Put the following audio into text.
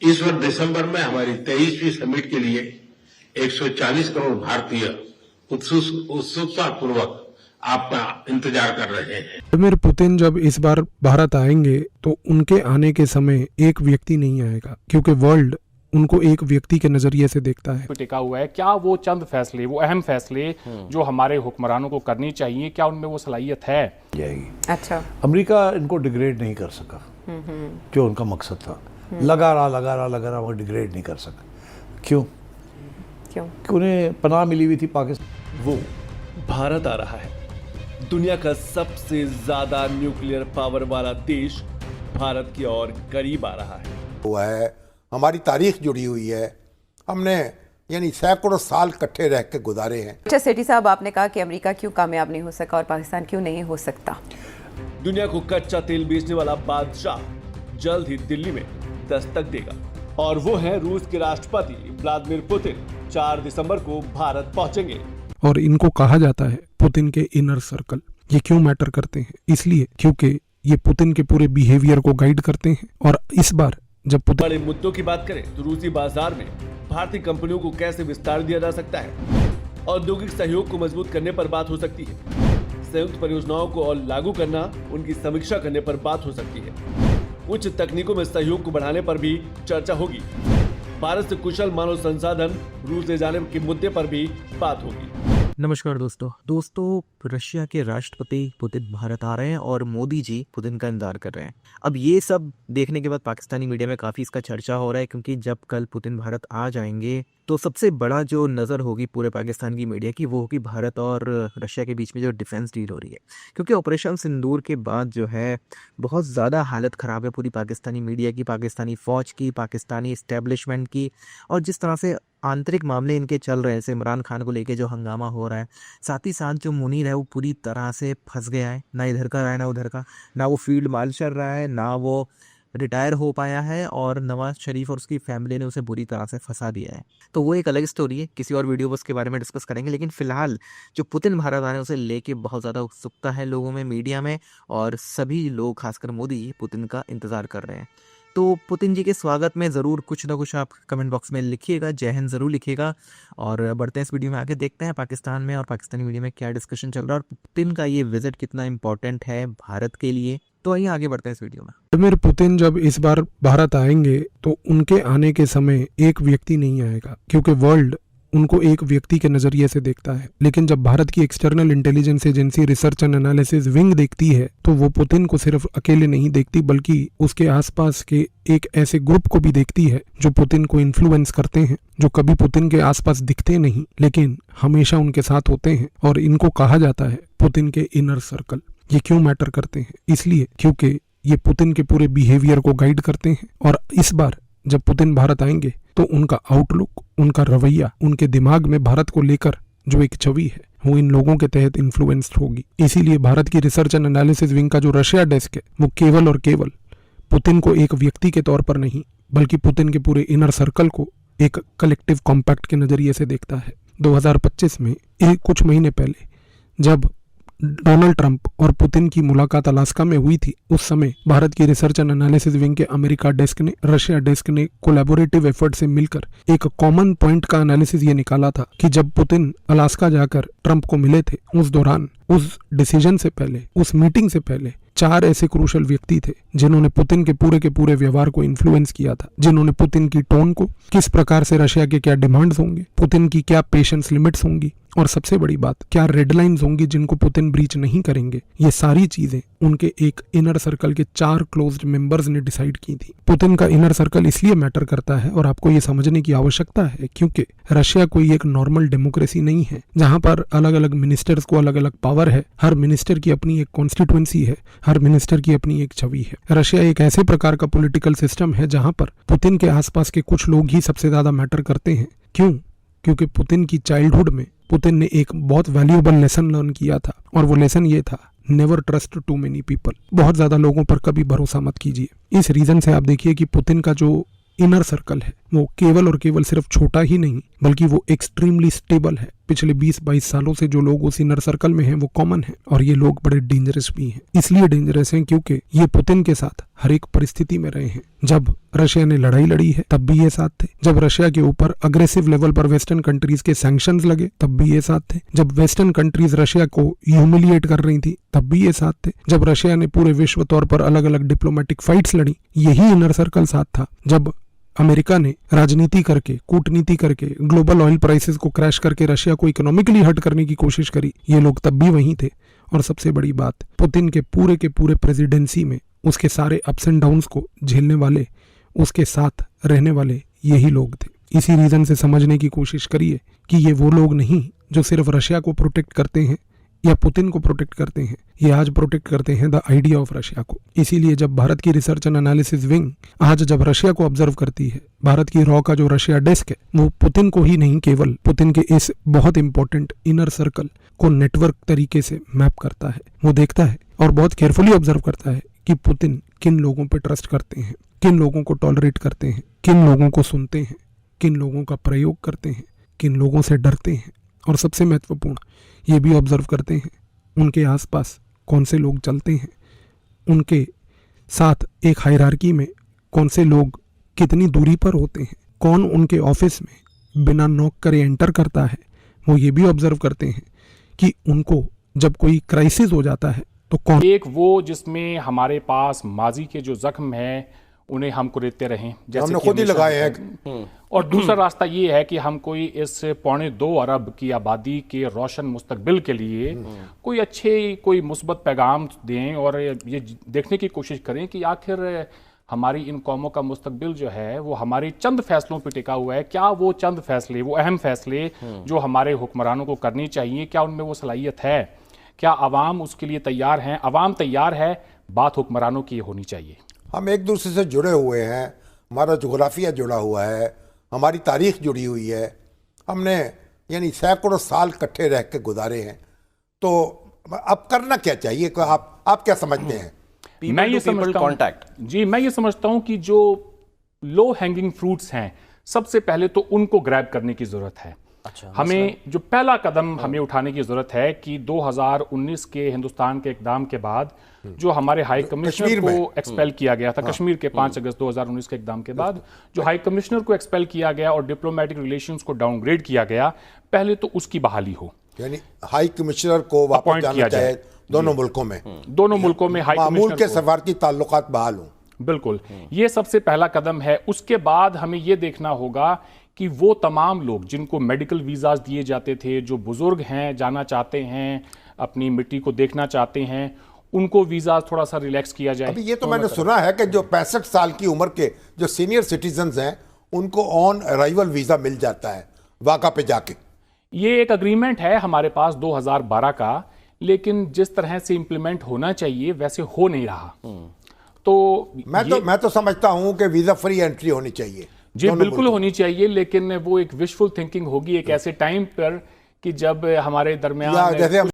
इस वर्ष दिसंबर में हमारी 23वीं समिट के लिए 140 करोड़ भारतीय उत्सुकता पूर्वक आपका इंतजार कर रहे हैं। व्लादिमीर पुतिन जब इस बार भारत आएंगे तो उनके आने के समय एक व्यक्ति नहीं आएगा, क्योंकि वर्ल्ड उनको एक व्यक्ति के नजरिए से देखता है। टिका हुआ है क्या वो चंद फैसले, वो अहम फैसले जो हमारे हुक्मरानों को करनी चाहिए, क्या उनमें वो सलाहियत है? जाएगी। अच्छा, अमेरिका इनको डिग्रेड नहीं कर सका जो उनका मकसद था। लगा रहा वो डिग्रेड नहीं कर सका। क्यों? कि उन्हें पनाह मिली हुई थी पाकिस्तान। वो भारत आ रहा है, दुनिया का सबसे ज्यादा न्यूक्लियर पावर वाला देश भारत की ओर करीब आ रहा है। वो है, हमारी तारीख जुड़ी हुई है, हमने यानी सैकड़ों साल इकट्ठे रह के गुजारे हैं। अच्छा सेठी साहब, आपने कहा कि अमेरिका क्यों कामयाब नहीं हो सका और पाकिस्तान क्यों नहीं हो सकता। दुनिया को कच्चा तेल बेचने वाला बादशाह जल्द ही दिल्ली में दस्तक देगा और वो है रूस के राष्ट्रपति व्लादिमीर पुतिन। 4 दिसंबर को भारत पहुंचेंगे। और इनको कहा जाता है पुतिन के इनर सर्कल। ये क्यों मैटर करते हैं? इसलिए क्योंकि ये पुतिन के पूरे बिहेवियर को गाइड करते हैं। और इस बार जब पुतिन बड़े मुद्दों की बात करें तो रूसी बाजार में भारतीय कंपनियों को कैसे विस्तार दिया जा सकता है, औद्योगिक सहयोग को मजबूत करने पर बात हो सकती है, संयुक्त परियोजनाओं को और लागू करना, उनकी समीक्षा करने पर बात हो सकती है, उच्च तकनीकों में सहयोग को बढ़ाने पर भी चर्चा होगी, भारत से कुशल मानव संसाधन रूस ले जाने के मुद्दे पर भी बात होगी। नमस्कार दोस्तों, रशिया के राष्ट्रपति पुतिन भारत आ रहे हैं और मोदी जी पुतिन का इंतजार कर रहे हैं। अब ये सब देखने के बाद पाकिस्तानी मीडिया में काफ़ी इसका चर्चा हो रहा है, क्योंकि जब कल पुतिन भारत आ जाएंगे तो सबसे बड़ा जो नज़र होगी पूरे पाकिस्तान की मीडिया की, वो होगी भारत और रशिया के बीच में जो डिफेंस डील हो रही है। क्योंकि ऑपरेशन सिंदूर के बाद जो है बहुत ज़्यादा हालत ख़राब है पूरी पाकिस्तानी मीडिया की, पाकिस्तानी फ़ौज की, पाकिस्तानी इस्टेब्लिशमेंट की। और जिस तरह से आंतरिक मामले इनके चल रहे हैं, इमरान खान को लेके जो हंगामा हो रहा है, साथ ही साथ जो मुनीर है वो पूरी तरह से फंस गया है, ना इधर का रहा है ना उधर का, ना वो फील्ड मार्शल रहा है, ना वो रिटायर हो पाया है, और नवाज शरीफ और उसकी फैमिली ने उसे बुरी तरह से फंसा दिया है। तो वो एक अलग स्टोरी है, किसी और वीडियो में उसके बारे में डिस्कस करेंगे। लेकिन फिलहाल जो पुतिन भारत आ रहे हैं उसे लेके बहुत ज़्यादा उत्सुकता है लोगों में, मीडिया में, और सभी लोग खासकर मोदी पुतिन का इंतज़ार कर रहे हैं। तो पुतिन जी के स्वागत में ज़रूर कुछ ना कुछ आप कमेंट बॉक्स में लिखिएगा, जय हिंद ज़रूर लिखिएगा। और बढ़ते हैं इस वीडियो में आगे, देखते हैं पाकिस्तान में और पाकिस्तानी मीडिया में क्या डिस्कशन चल रहा है और पुतिन का ये विजिट कितना इंपॉर्टेंट है भारत के लिए। तो आइए आगे बढ़ते हैं इस वीडियो में। व्लादिमीर पुतिन जब इस बार भारत आएंगे तो उनके आने के समय एक व्यक्ति नहीं आएगा, क्योंकि वर्ल्ड उनको एक व्यक्ति के नजरिए से देखता है। लेकिन जब भारत की external intelligence agency research and analysis wing देखती है तो वो पुतिन को सिर्फ अकेले नहीं देखती, बल्कि उसके आसपास के एक ऐसे ग्रुप को भी देखती है जो पुतिन को इन्फ्लुएंस करते हैं, जो कभी पुतिन के आसपास दिखते नहीं लेकिन हमेशा उनके साथ होते हैं। और इनको कहा जाता है पुतिन के इनर सर्कल। ये क्यों मैटर करते हैं? इसलिए क्योंकि ये पुतिन के पूरे बिहेवियर को गाइड करते हैं। और इस बार जब पुतिन भारत आएंगे तो उनका आउटलुक, उनका रवैया, उनके दिमाग में भारत को लेकर जो एक छवि है वो इन लोगों के तहत इन्फ्लुएंस्ड होगी। इसीलिए भारत की रिसर्च एंड एनालिसिस विंग का जो रशिया डेस्क है वो केवल और केवल पुतिन को एक व्यक्ति के तौर पर नहीं, बल्कि पुतिन के पूरे इनर सर्कल को एक कलेक्टिव कॉम्पैक्ट के नजरिए से देखता है। 2025 में कुछ महीने पहले जब डोनाल्ड ट्रंप और पुतिन की मुलाकात अलास्का में हुई थी, उस समय भारत की रिसर्च एंड एनालिसिस विंग के अमेरिका डेस्क ने, रशिया डेस्क ने कोलैबोरेटिव एफर्ट से मिलकर एक कॉमन पॉइंट का एनालिसिस ये निकाला था कि जब पुतिन अलास्का जाकर ट्रंप को मिले थे, उस दौरान, उस डिसीजन से पहले, उस मीटिंग से पहले 4 ऐसे क्रूशल व्यक्ति थे जिन्होंने पुतिन के पूरे व्यवहार को इन्फ्लुएंस किया था, जिन्होंने पुतिन की टोन को, किस प्रकार से रशिया के क्या डिमांड्स होंगे, पुतिन की क्या पेशेंस लिमिट्स होंगी, और सबसे बड़ी बात क्या रेड लाइन्स होंगी जिनको पुतिन ब्रीच नहीं करेंगे, ये सारी चीजें उनके एक इनर सर्कल के 4 क्लोज्ड मेंबर्स ने डिसाइड की थी। पुतिन का इनर सर्कल इसलिए मैटर करता है और आपको ये समझने की आवश्यकता है क्योंकि रशिया कोई एक नॉर्मल डेमोक्रेसी नहीं है जहां पर अलग अलग मिनिस्टर्स को अलग अलग पावर है, हर मिनिस्टर की अपनी एक कॉन्स्टिट्यूएंसी है, हर मिनिस्टर की अपनी एक छवि है। रशिया एक ऐसे प्रकार का पॉलिटिकल सिस्टम है जहां पर पुतिन के आसपास के कुछ लोग ही सबसे ज्यादा मैटर करते हैं। क्यों? क्योंकि पुतिन की चाइल्डहुड में पुतिन ने एक बहुत वैल्यूएबल लेसन लर्न किया था, और वो लेसन ये था, never trust too many people. बहुत ज्यादा लोगों पर कभी भरोसा मत कीजिए। इस रीजन से आप देखिए कि पुतिन का जो इनर सर्कल है वो केवल और केवल सिर्फ छोटा ही नहीं बल्कि वो एक्सट्रीमली स्टेबल है। पिछले 20-22 सालों से जो लोग उस इनर सर्कल में हैं वो कॉमन है, और ये लोग बड़े डेंजरस भी हैं। इसलिए डेंजरस हैं क्योंकि ये पुतिन के साथ हर एक परिस्थिति में रहे हैं। जब रशिया ने लड़ाई लड़ी है तब भी ये साथ थे, जब रशिया के ऊपर अग्रेसिव लेवल पर वेस्टर्न कंट्रीज के सैंक्शंस लगे तब भी ये साथ थे, जब वेस्टर्न कंट्रीज रशिया को ह्यूमिलिएट कर रही थी तब भी ये साथ थे, जब रशिया ने पूरे विश्व तौर पर अलग अलग डिप्लोमेटिक फाइट्स लड़ी यही इनर सर्कल साथ था, जब अमेरिका ने राजनीति करके, कूटनीति करके, ग्लोबल ऑयल प्राइसेस को क्रैश करके रशिया को इकोनॉमिकली हर्ट करने की कोशिश करी, ये लोग तब भी वहीं थे। और सबसे बड़ी बात, पुतिन के पूरे प्रेसिडेंसी में उसके सारे अप्स एंड डाउन्स को झेलने वाले, उसके साथ रहने वाले यही लोग थे। इसी रीजन से समझने की कोशिश करिए कि ये वो लोग नहीं जो सिर्फ रशिया को प्रोटेक्ट करते हैं या पुतिन को प्रोटेक्ट करते हैं, ये आज प्रोटेक्ट करते हैं द आइडिया ऑफ रशिया को। इसीलिए जब भारत की रिसर्च एंड एनालिसिस विंग आज जब रशिया को ऑब्जर्व करती है, भारत की रॉ का जो रशिया डेस्क है वो पुतिन को ही नहीं केवल पुतिन के इस बहुत इंपॉर्टेंट इनर सर्कल को नेटवर्क तरीके से मैप करता है, वो देखता है और बहुत केयरफुली ऑब्जर्व करता है कि पुतिन किन लोगों पर ट्रस्ट करते हैं, किन लोगों को टॉलरेट करते हैं, किन लोगों को सुनते हैं, किन लोगों का प्रयोग करते हैं, किन लोगों से डरते हैं, और सबसे महत्वपूर्ण ये भी ऑब्जर्व करते हैं उनके आसपास कौन से लोग चलते हैं, उनके साथ एक हायरार्की में कौन से लोग कितनी दूरी पर होते हैं, कौन उनके ऑफिस में बिना नॉक करे एंटर करता है। वो ये भी ऑब्जर्व करते हैं कि उनको जब कोई क्राइसिस हो जाता है तो कौन, एक वो जिसमें हमारे पास माजी के जो जख्म है उन्हें हम कुरेदते रहें, जैसे हमने कि खुद ही हमेशा लगाए हैं। और दूसरा रास्ता ये है कि हम कोई इस 2.25 अरब की आबादी के रोशन मुस्तकबिल के लिए कोई अच्छे, कोई मुस्बत पैगाम दें और ये देखने की कोशिश करें कि आखिर हमारी इन कौमों का मुस्तकबिल जो है वो हमारे चंद फैसलों पर टिका हुआ है। क्या वो चंद फैसले, वो अहम फैसले जो हमारे हुक्मरानों को करनी चाहिए, क्या उनमें वो सलाहियत है? क्या अवाम उसके लिए तैयार हैं? अवाम तैयार है, बात हुक्मरानों की होनी चाहिए। हम एक दूसरे से जुड़े हुए हैं, हमारा जोग्राफिया जुड़ा हुआ है, हमारी तारीख जुड़ी हुई है, हमने यानी सैकड़ों साल इकट्ठे रह के गुजारे हैं। तो अब करना क्या चाहिए, आप क्या समझते हैं? मैं ये समझता हूं, जी मैं ये समझता हूं कि जो लो हैंगिंग फ्रूट्स हैं सबसे पहले तो उनको ग्रैब करने की जरूरत है। हमें जो पहला कदम हमें उठाने की जरूरत है कि 2019 के हिंदुस्तान के इकदाम के बाद जो हमारे हाई कमिश्नर को एक्सपेल किया गया था, कश्मीर के 5 अगस्त 2019 के इकदाम के बाद जो हाई कमिश्नर को एक्सपेल किया गया और डिप्लोमेटिक रिलेशंस को डाउनग्रेड किया गया, पहले तो उसकी बहाली हो, यानी हाई कमिश्नर को वापस जाना चाहिए दोनों मुल्कों में, दोनों मुल्कों में हाई मामूल कमिश्नर के सफारती ताल्लुकात बहाल हों। बिल्कुल, ये सबसे पहला कदम है। उसके बाद हमें ये देखना होगा कि वो तमाम लोग जिनको मेडिकल वीज़ाज दिए जाते थे, जो बुजुर्ग हैं, जाना चाहते हैं, अपनी मिट्टी को देखना चाहते हैं, उनको वीज़ा थोड़ा सा रिलैक्स किया जाए। अभी ये तो मैंने सुना है कि जो 65 साल की उम्र के जो सीनियर सिटीजन्स हैं उनको ऑन अराइवल वीज़ा मिल जाता है वाक़ा पे जाके। ये एक अग्रीमेंट है हमारे पास 2012 का, लेकिन जिस तरह से इम्प्लीमेंट होना चाहिए वैसे हो नहीं रहा। तो मैं तो समझता हूं कि वीज़ा फ्री एंट्री होनी चाहिए। जी बिल्कुल होनी चाहिए, लेकिन वो एक विशफुल थिंकिंग होगी एक ऐसे टाइम पर कि जब हमारे दरमियान